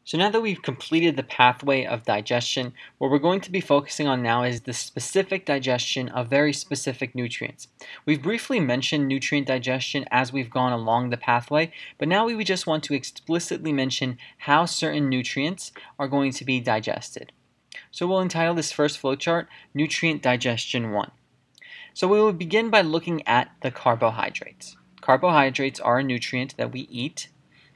So now that we've completed the pathway of digestion, what we're going to be focusing on now is the specific digestion of very specific nutrients. We've briefly mentioned nutrient digestion as we've gone along the pathway, but now we would just want to explicitly mention how certain nutrients are going to be digested. So we'll entitle this first flowchart Nutrient Digestion 1. So we will begin by looking at the carbohydrates. Carbohydrates are a nutrient that we eat.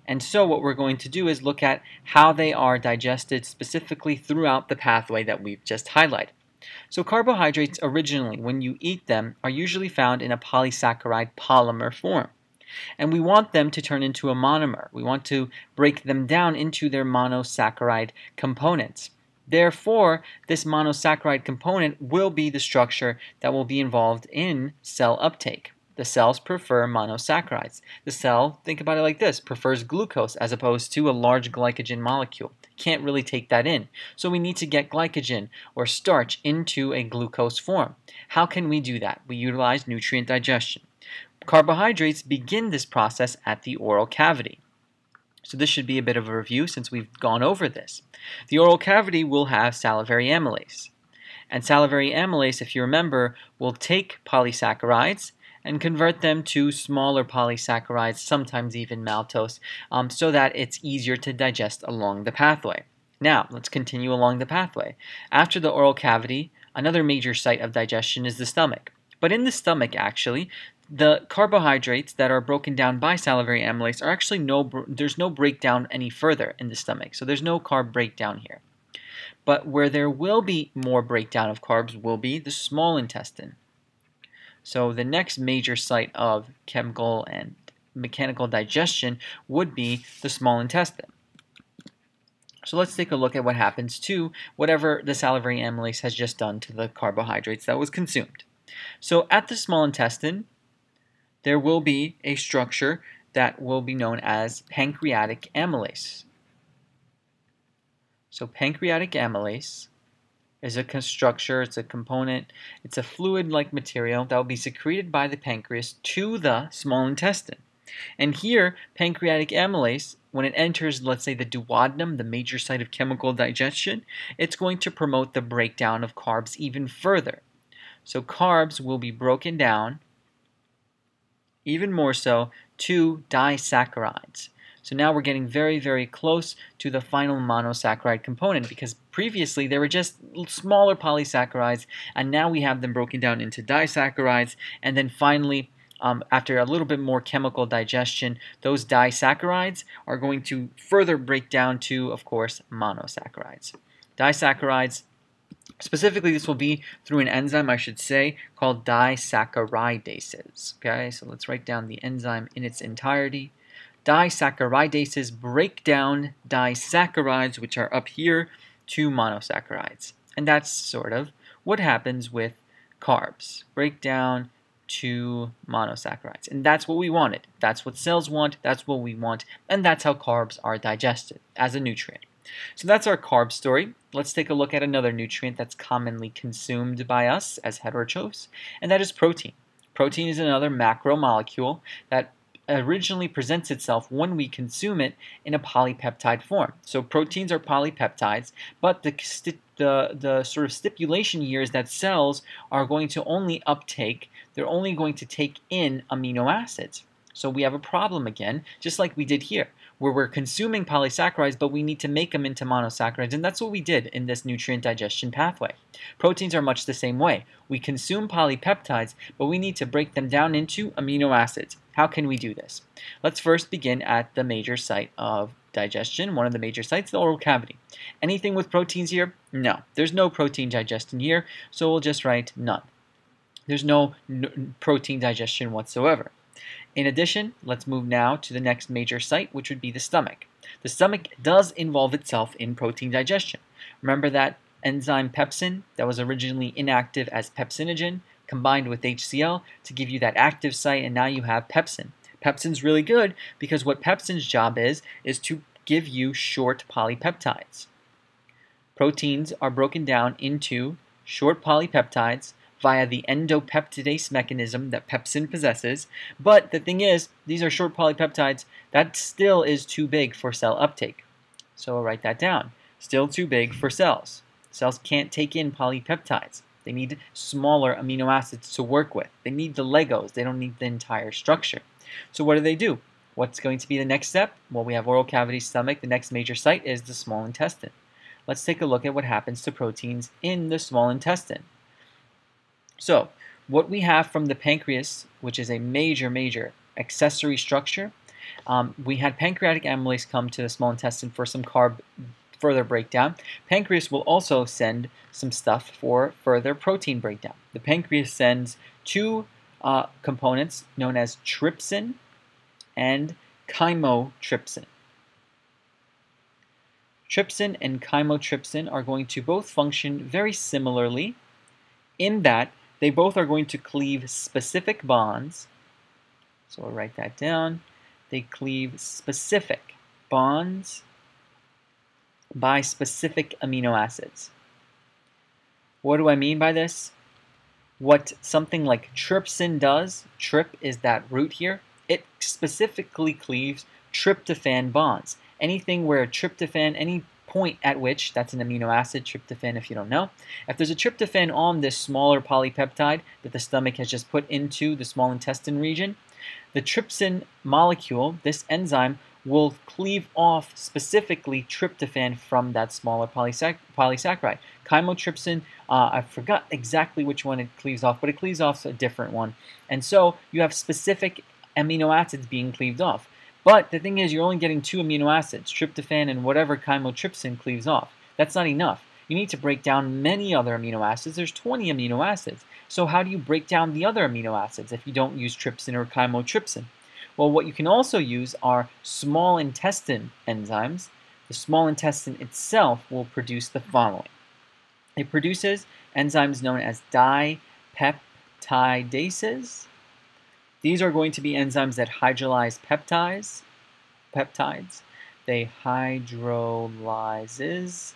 And so what we're going to do is look at how they are digested specifically throughout the pathway that we've just highlighted. So carbohydrates originally, when you eat them, are usually found in a polysaccharide polymer form. And we want them to turn into a monomer. We want to break them down into their monosaccharide components. Therefore, this monosaccharide component will be the structure that will be involved in cell uptake. The cells prefer monosaccharides. The cell, think about it like this, prefers glucose as opposed to a large glycogen molecule. Can't really take that in. So we need to get glycogen or starch into a glucose form. How can we do that? We utilize nutrient digestion. Carbohydrates begin this process at the oral cavity. So this should be a bit of a review since we've gone over this. The oral cavity will have salivary amylase. And salivary amylase, if you remember, will take polysaccharides and convert them to smaller polysaccharides, sometimes even maltose, so that it's easier to digest along the pathway. Now, let's continue along the pathway. After the oral cavity, another major site of digestion is the stomach. But in the stomach, actually, the carbohydrates that are broken down by salivary amylase are actually there's no breakdown any further in the stomach, so there's no carb breakdown here. But where there will be more breakdown of carbs will be the small intestine. So the next major site of chemical and mechanical digestion would be the small intestine. So let's take a look at what happens to whatever the salivary amylase has just done to the carbohydrates that was consumed. So at the small intestine, there will be a structure that will be known as pancreatic amylase. So pancreatic amylase is a structure, it's a component, it's a fluid-like material that will be secreted by the pancreas to the small intestine. And here, pancreatic amylase, when it enters, let's say, the duodenum, the major site of chemical digestion, it's going to promote the breakdown of carbs even further. So carbs will be broken down, even more so, to disaccharides. So now we're getting very, very close to the final monosaccharide component because previously they were just smaller polysaccharides and now we have them broken down into disaccharides, and then finally after a little bit more chemical digestion, those disaccharides are going to further break down to, of course, monosaccharides. Disaccharides, specifically this will be through an enzyme, I should say, called disaccharidases. Okay, so let's write down the enzyme in its entirety. Disaccharidases break down disaccharides, which are up here, to monosaccharides. And that's sort of what happens with carbs. Break down to monosaccharides. And that's what we wanted. That's what cells want. That's what we want. And that's how carbs are digested as a nutrient. So that's our carb story. Let's take a look at another nutrient that's commonly consumed by us as heterotrophs, and that is protein. Protein is another macromolecule that originally presents itself when we consume it in a polypeptide form. So proteins are polypeptides, but the sort of stipulation here is that cells are going to only they're only going to take in amino acids. So we have a problem again, just like we did here, where we're consuming polysaccharides, but we need to make them into monosaccharides, and that's what we did in this nutrient digestion pathway. Proteins are much the same way. We consume polypeptides, but we need to break them down into amino acids. How can we do this? Let's first begin at the major site of digestion, one of the major sites, the oral cavity. Anything with proteins here? No. There's no protein digestion here, so we'll just write none. There's no protein digestion whatsoever. In addition, let's move now to the next major site, which would be the stomach. The stomach does involve itself in protein digestion. Remember that enzyme pepsin that was originally inactive as pepsinogen combined with HCl to give you that active site, and now you have pepsin. Pepsin's really good because what pepsin's job is to give you short polypeptides. Proteins are broken down into short polypeptides via the endopeptidase mechanism that pepsin possesses, but the thing is, these are short polypeptides, that still is too big for cell uptake. So we'll write that down. Still too big for cells. Cells can't take in polypeptides. They need smaller amino acids to work with. They need the Legos. They don't need the entire structure. So what do? What's going to be the next step? Well, we have oral cavity, stomach. The next major site is the small intestine. Let's take a look at what happens to proteins in the small intestine. So what we have from the pancreas, which is a major accessory structure, we had pancreatic amylase come to the small intestine for some carb further breakdown. Pancreas will also send some stuff for further protein breakdown. The pancreas sends two components known as trypsin and chymotrypsin. Trypsin and chymotrypsin are going to both function very similarly in that they both are going to cleave specific bonds. So we'll write that down. They cleave specific bonds by specific amino acids. What do I mean by this? What something like trypsin does, tryp is that root here, it specifically cleaves tryptophan bonds. Anything where tryptophan, any point at which, that's an amino acid, tryptophan if you don't know, if there's a tryptophan on this smaller polypeptide that the stomach has just put into the small intestine region, the trypsin molecule, this enzyme, will cleave off specifically tryptophan from that smaller polysaccharide. Chymotrypsin, I forgot exactly which one it cleaves off, but it cleaves off a different one. And so you have specific amino acids being cleaved off. But the thing is, you're only getting two amino acids, tryptophan and whatever chymotrypsin cleaves off. That's not enough. You need to break down many other amino acids. There's 20 amino acids. So how do you break down the other amino acids if you don't use trypsin or chymotrypsin? Well, what you can also use are small intestine enzymes. The small intestine itself will produce the following. It produces enzymes known as dipeptidases. These are going to be enzymes that hydrolyze peptides. They hydrolyzes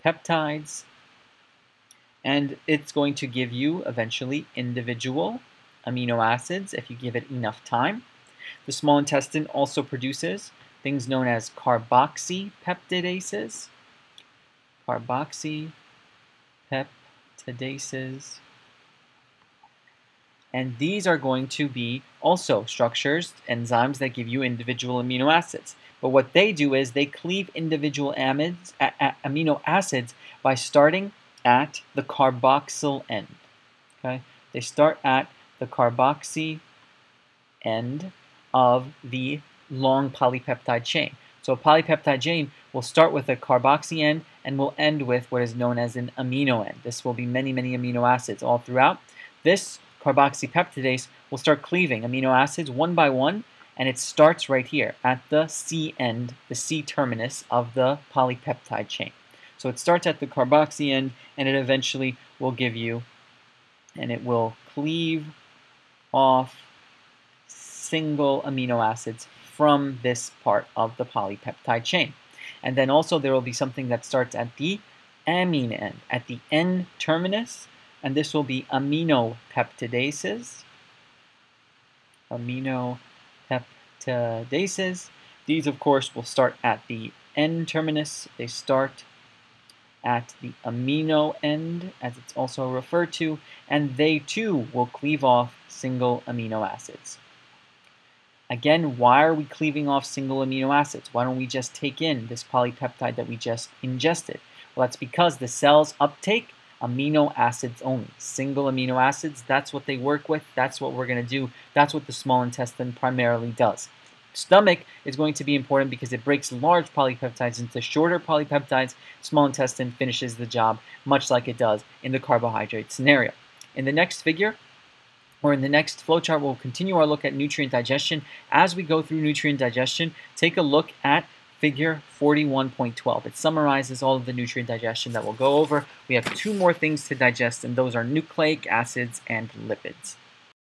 peptides, and it's going to give you eventually individual amino acids if you give it enough time. The small intestine also produces things known as carboxy peptidases. Carboxy peptidases. And these are going to be also structures, enzymes that give you individual amino acids. But what they do is they cleave individual amino acids by starting at the carboxyl end. Okay? They start at the carboxy end of the long polypeptide chain. So a polypeptide chain will start with a carboxy end and will end with what is known as an amino end. This will be many amino acids all throughout. This carboxy peptidase will start cleaving amino acids one by one, and it starts right here at the C end, the C terminus of the polypeptide chain. So it starts at the carboxy end, and it eventually will give you, and it will cleave off single amino acids from this part of the polypeptide chain. And then also there will be something that starts at the amine end, at the N terminus, and this will be amino peptidases. Amino peptidases. These, of course, will start at the N terminus. They start at the amino end, as it's also referred to, and they too will cleave off single amino acids. Again, why are we cleaving off single amino acids? Why don't we just take in this polypeptide that we just ingested? Well, that's because the cells uptake amino acids only. Single amino acids, that's what they work with. That's what we're going to do. That's what the small intestine primarily does. Stomach is going to be important because it breaks large polypeptides into shorter polypeptides. Small intestine finishes the job much like it does in the carbohydrate scenario. In the next figure, or in the next flowchart, we'll continue our look at nutrient digestion. As we go through nutrient digestion, take a look at figure 41.12. It summarizes all of the nutrient digestion that we'll go over. We have two more things to digest, and those are nucleic acids and lipids.